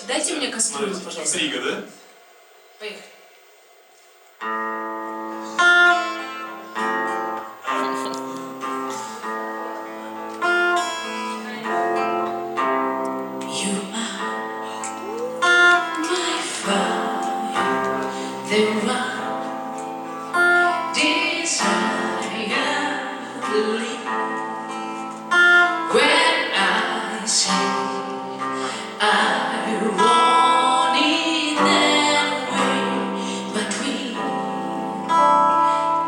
Дайте мне кастрюлю, пожалуйста. Рига, да? Поехали. You are my fire, the one desire believe. When I say I want it that way, but we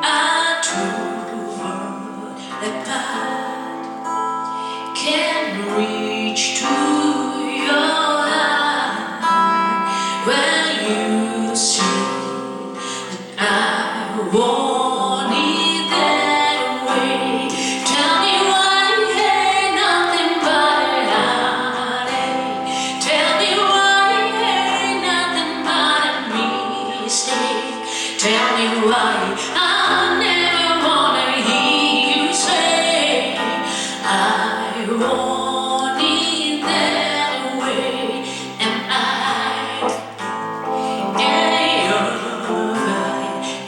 are too far apart. Can reach to your heart when you say I want it that way. Tell me why ain't nothing but a heartache. Tell me why ain't nothing but a mistake. Tell me why I never wanna hear you say I want it that way. Am I?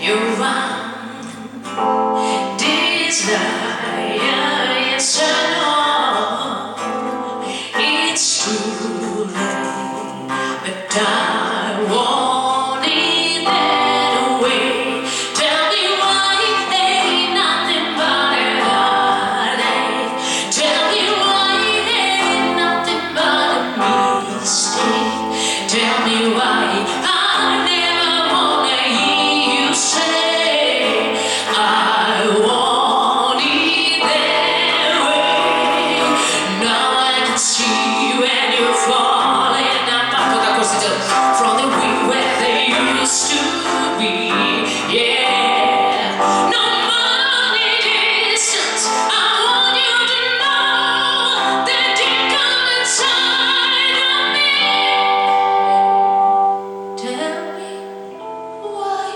You're one desire, yes I know it's too late, but I want it that way. Tell me why ain't nothing but a heartache. Tell me why ain't nothing but a mistake. Tell me why I never wanna hear you say I want it that way. Now I can see you and you're falling apart from the way where they used to be. Yeah, no money distance. I want you to know that deep down inside of me. Tell me why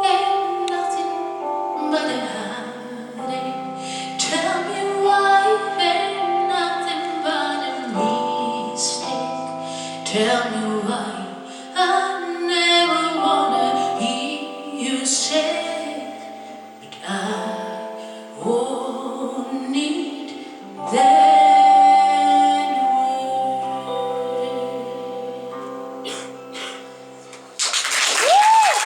ain't nothing but a heartache. Tell me why ain't nothing but a mistake. Tell me